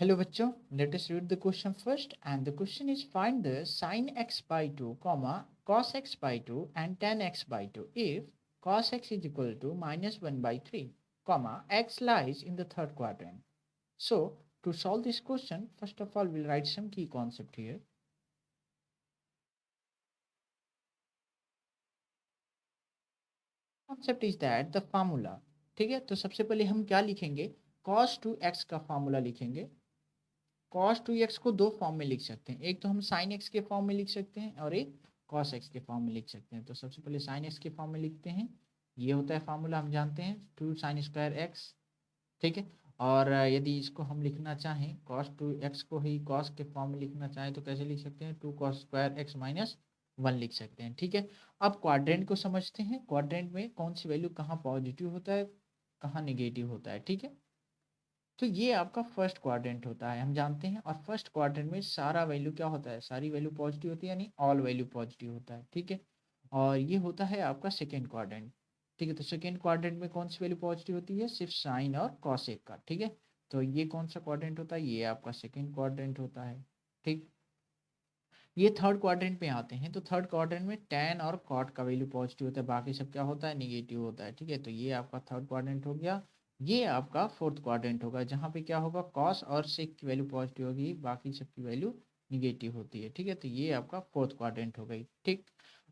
Hello bachcho, let us read the question first, and the question is find the sin x by 2 comma cos x by 2 and tan x by 2 if cos x is equal to minus 1 by 3 comma x lies in the third quadrant. So to solve this question, first of all we'll write some key concept here. Concept is that the formula, ठीक है, तो सबसे पहले हम क्या लिखेंगे, cos 2x का formula लिखेंगे. cos 2x को दो फॉर्म में लिख सकते हैं, एक तो हम sin x के फॉर्म में लिख सकते हैं और एक cos x के फॉर्म में लिख सकते हैं. तो सबसे पहले sin x के फॉर्म में लिखते हैं. ये होता है फार्मूला, हम जानते हैं 2 sin स्क्वायर x, ठीक है. और यदि इसको हम लिखना चाहें cos 2x को ही cos के फॉर्म में लिखना चाहें तो कैसे लिख सकते हैं, 2 cos स्क्वायर x माइनस 1 लिख सकते हैं, ठीक है. अब क्वाड्रेंट को समझते हैं, क्वाड्रेंट में कौन सी वैल्यू कहाँ पॉजिटिव होता है कहाँ निगेटिव होता है, ठीक है. तो ये आपका फर्स्ट क्वाड्रेंट होता है, हम जानते हैं. और फर्स्ट क्वाड्रेंट में सारा वैल्यू क्या होता है, सारी वैल्यू पॉजिटिव होती है, यानी ऑल वैल्यू पॉजिटिव होता है, ठीक है. और ये होता है आपका सेकेंड क्वाड्रेंट, ठीक है. तो सेकेंड क्वाड्रेंट में कौन सी वैल्यू पॉजिटिव होती है, सिर्फ साइन और कॉसेक का, ठीक है. तो ये कौन सा क्वाड्रेंट होता है, ये आपका सेकेंड क्वाड्रेंट होता है, ठीक. ये थर्ड क्वाड्रेंट में आते हैं, तो थर्ड क्वाड्रेंट में टैन और कॉट का वैल्यू पॉजिटिव होता है, बाकी सब क्या होता है, निगेटिव होता है, ठीक है. तो ये आपका थर्ड क्वाड्रेंट हो गया. ये आपका फोर्थ क्वाड्रेंट होगा, जहाँ पे क्या होगा, कॉस और सेक की वैल्यू पॉजिटिव होगी, बाकी सब की वैल्यू निगेटिव होती है, ठीक है. तो ये आपका फोर्थ क्वाड्रेंट हो गई, ठीक.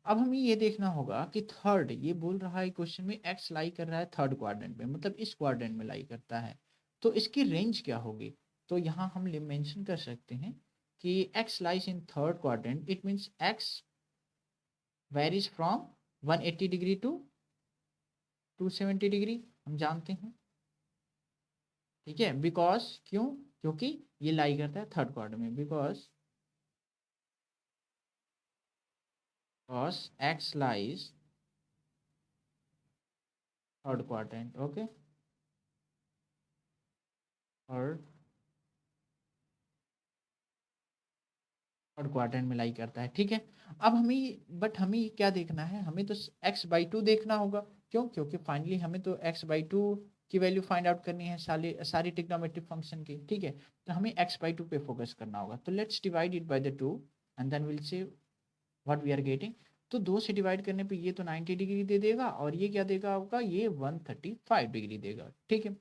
अब हमें ये देखना होगा कि थर्ड, ये बोल रहा है क्वेश्चन में एक्स लाई कर रहा है थर्ड क्वाड्रेंट में, मतलब इस क्वाड्रेंट में लाई करता है, तो इसकी रेंज क्या होगी. तो यहाँ हम मेंशन कर सकते हैं कि x lies in third quadrant, it means x varies from 180 degree to 270 degree, हम जानते हैं, ठीक है. बिकॉज क्यों, क्योंकि ये लाई करता है थर्ड क्वाड्रेंट में, because cos x lies third quadrant, okay. और थर्ड क्वाड्रेंट में लाई करता है, ठीक है. अब हमें बट हमें क्या देखना है, हमें तो x/2 देखना होगा. क्यों, क्योंकि फाइनली हमें तो x/2 की वैल्यू फाइंड आउट करनी है सारी सारी ट्रिग्नोमेट्रिक फंक्शन की, ठीक है. तो हमें x/2 पे फोकस करना होगा. तो let's divide it by the 2 and then will see what we are getting. तो 2 से डिवाइड करने पे ये तो 90 डिग्री दे देगा और ये क्या देगा आपका, ये 135 डिग्री देगा, ठीक है.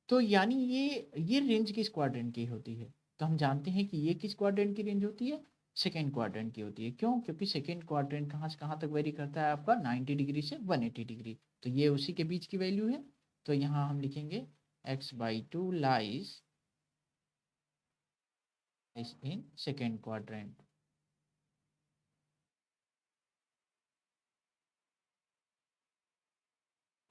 तो यानी ये रेंज किस क्वाड्रेंट की होती है, तो हम जानते हैं कि ये किस क्वाड्रेंट की रेंज होती है, सेकेंड क्वाड्रेंट की होती है. क्यों, क्योंकि सेकेंड क्वाड्रेंट कहाँ से कहाँ तक वेरी करता है आपका, 90 डिग्री से 180 डिग्री. तो ये उसी के बीच की वैल्यू है. तो यहाँ हम लिखेंगे x/2 lies in second quadrant.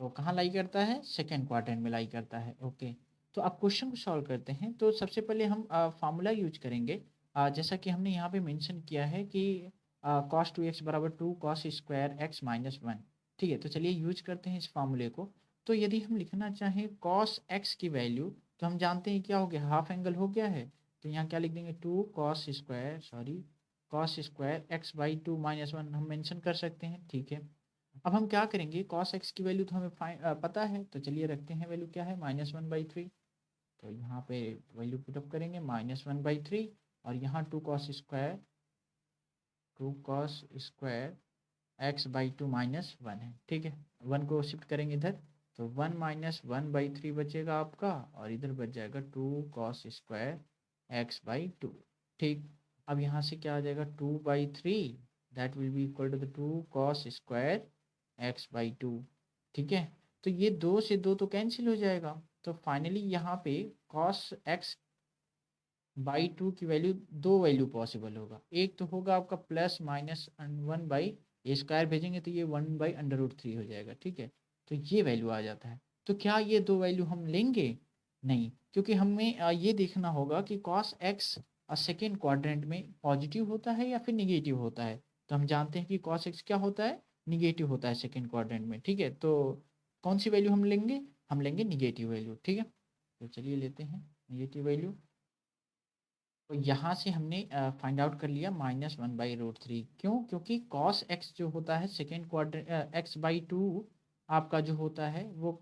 तो कहाँ लाई करता है, सेकेंड क्वाड्रेंट में लाई करता है, ओके. तो अब क्वेश्चन को सॉल्व करते हैं. तो सबसे पहले हम फार्मूला यूज करेंगे, जैसा कि हमने यहाँ पे मेंशन किया है कि cos 2x बराबर 2 cos स्क्वायर x माइनस 1, ठीक है. तो चलिए यूज करते हैं इस फार्मूले को. तो यदि हम लिखना चाहें cos x की वैल्यू, तो हम जानते हैं क्या हो गया, हाफ एंगल हो गया है. तो यहाँ क्या लिख देंगे, 2 cos square cos square x/2 minus 1 हम मेंशन कर सकते हैं, ठीक है. अब हम क्या करेंगे, cos x की वैल्यू तो हमें पता है, तो चलिए रखते हैं वैल्यू क्या है, -1/3. तो यहाँ पे वैल्यू पुटअप करेंगे -1/3, और यहाँ 2 cos स्क्वायर x/2 माइनस 1 है, ठीक है. 1 को शिफ्ट करेंगे इधर, तो 1 - 1/3 बचेगा आपका, और इधर बच जाएगा 2 cos स्क्वायर x/2, ठीक. अब यहाँ से क्या आ जाएगा, 2/3 that will be equal to the 2 cos square x/2, ठीक है. तो ये 2 से 2 तो कैंसिल हो जाएगा. तो फाइनली यहाँ पे cos x/2 की वैल्यू, दो वैल्यू पॉसिबल होगा. एक तो होगा आपका +-1/, भेजेंगे तो ये 1/√3 हो जाएगा, ठीक है. तो ये वैल्यू आ जाता है. तो क्या ये दो वैल्यू हम लेंगे, नहीं, क्योंकि हमें ये देखना होगा कि cos x सेकेंड क्वाड्रेंट में पॉजिटिव होता है या फिर निगेटिव होता है. तो हम जानते हैं कि cos x क्या होता है, निगेटिव होता है सेकेंड क्वाड्रेंट में, ठीक है. तो कौन सी वैल्यू हम लेंगे, हम लेंगे निगेटिव वैल्यू, ठीक है. तो चलिए लेते हैं निगेटिव वैल्यू. तो यहाँ से हमने फाइंड आउट कर लिया -1/√3. क्यों, क्योंकि cos x जो होता है सेकेंड क्वाड्रेंट x/2 आपका जो होता है वो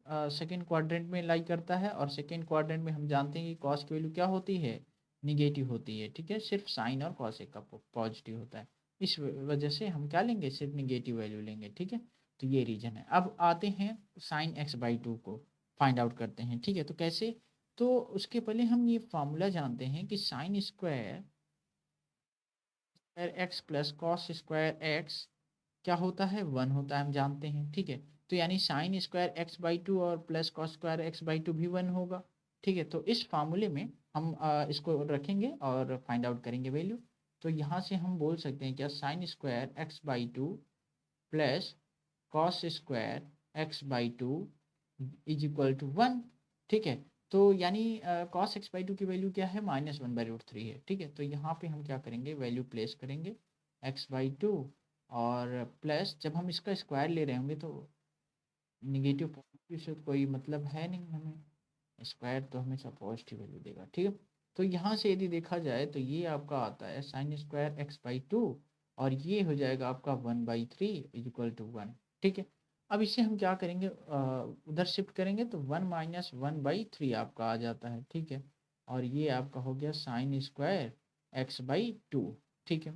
सेकेंड क्वाड्रेंट में लाई करता है, और सेकेंड क्वाड्रेंट में हम जानते हैं कि कॉस की वैल्यू क्या होती है, निगेटिव होती है, ठीक है, सिर्फ साइन और कॉस एक का पॉजिटिव होता है। इस वजह से हम क्या लेंगे, सिर्फ निगेटिव वैल्यू लेंगे, ठीक है। तो ये रीजन है। अब आते हैं साइन एक्स बाई टू को फाइंड आउट करते हैं, ठीक है। तो कैसे, तो उसके पहले हम ये फार्मूला जानते हैं कि sign square x plus cos square x क्या होता है, वन होता है, हम जानते हैं, ठीक है। तो यानी sine square x by two और plus cos square x by two भी वन होगा, ठीक है। तो इस फार्मूले में हम इसको रखेंगे और फाइंड आउट करेंगे वैल्यू। तो यहाँ से हम बोल सकते हैं क्या, sine square x by two plus cos square x by two is equal to one, ठीक है। तो यानी कॉस एक्स बाई टू की वैल्यू क्या है, -1/√3 है, ठीक है। तो यहाँ पे हम क्या करेंगे, वैल्यू प्लेस करेंगे एक्स बाई टू, और प्लस जब हम इसका स्क्वायर ले रहे होंगे तो निगेटिव पॉजिटिव से कोई मतलब है नहीं, हमें स्क्वायर तो हमेशा पॉजिटिव वैल्यू देगा, ठीक है। तो यहाँ से यदि देखा जाए तो ये आपका आता है sign square x by two, और ये हो जाएगा आपका 1/3 इज इक्वल टू वन, ठीक है। अब इसे हम क्या करेंगे, उधर शिफ्ट करेंगे तो 1 - 1/3 आपका आ जाता है, ठीक है। और ये आपका हो गया sign square x by to, ठीक है।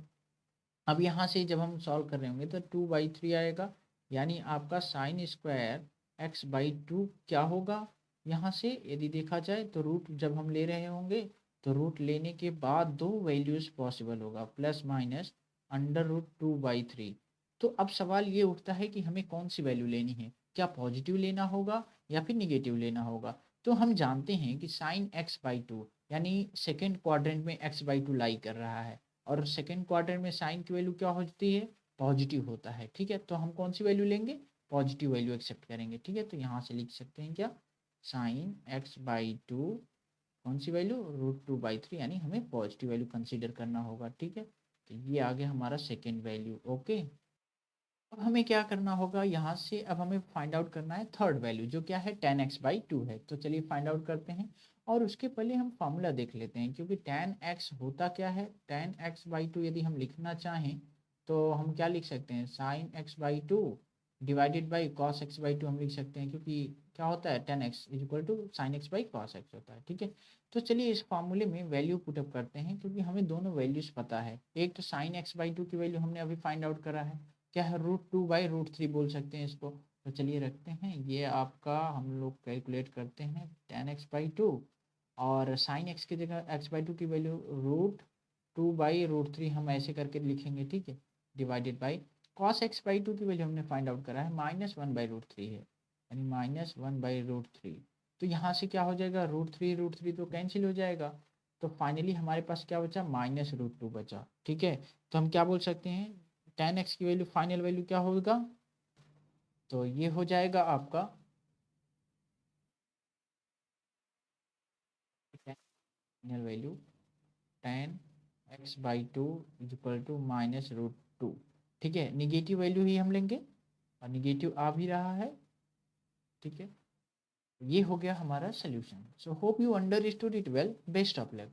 अब यहाँ से जब हम सॉल्व कर रहे होंगे तो 2/3 आएगा, यानी आपका sign square x by to क्या होगा, यहाँ से यदि देखा जाए तो रूट जब हम ले रहे होंगे तो रूट लेने के बाद दो वैल्यूज़ पॉसिबल होगा, प्लस माइनस √2/3। तो अब सवाल ये उठता है कि हमें कौन सी वैल्यू लेनी है, क्या पॉजिटिव लेना होगा या फिर निगेटिव लेना होगा। तो हम जानते हैं कि साइन एक्स बाई टू यानी सेकेंड क्वाड्रेंट में एक्स बाई टू लाई कर रहा है, और सेकेंड क्वार्टर में साइन की वैल्यू क्या होती है, पॉजिटिव होता है, ठीक है। तो हम कौन सी वैल्यू लेंगे, पॉजिटिव वैल्यू एक्सेप्ट करेंगे, ठीक है। तो यहाँ से लिख सकते हैं क्या, साइन एक्स बाई टू कौन सी वैल्यू, √2/3, यानी हमें पॉजिटिव वैल्यू कंसीडर करना होगा, ठीक है। तो ये आ गया हमारा सेकेंड वैल्यू, ओके। अब हमें क्या करना होगा, यहाँ से अब हमें फाइंड आउट करना है थर्ड वैल्यू, जो क्या है tan x/2 है। तो चलिए फाइंड आउट करते हैं, और उसके पहले हम फार्मूला देख लेते हैं, क्योंकि tan x होता क्या है, tan x/2 यदि हम लिखना चाहें तो हम क्या लिख सकते हैं, sign x/2 divided by cos x/2 हम लिख सकते हैं, क्योंकि क्या होता है tan x is equal to sine x by cos x होता है, ठीक है। तो चलिए इस फार्मूले में वैल्यू पुटअप करते हैं, क्योंकि हमें दोनों वैल्यूज पता है। एक तो साइन x/2 की वैल्यू हमने अभी फाइंड आउट करा है, क्या है, √2/√3 बोल सकते हैं इसको। तो चलिए रखते हैं, ये आपका हम लोग कैलकुलेट करते हैं tan x/2, और साइन एक्स की जगह x/2 की वैल्यू √2/√3 हम ऐसे करके लिखेंगे, ठीक है, डिवाइडेड बाई कॉस x/2 की वैल्यू हमने फाइंड आउट करा है -1/√3 है, यानी -1/√3। तो यहाँ से क्या हो जाएगा, √3 तो कैंसिल हो जाएगा, तो फाइनली हमारे पास क्या बचा, -√2 बचा, ठीक है। तो हम क्या बोल सकते हैं, tan x की वैल्यू फाइनल वैल्यू क्या होगा, तो ये हो जाएगा आपका final value tan x/2 is equal to -√2, ठीक है। निगेटिव वैल्यू ही हम लेंगे, और निगेटिव आ भी रहा है, ठीक है। ये हो गया हमारा solution. So hope you understood it well, best of luck.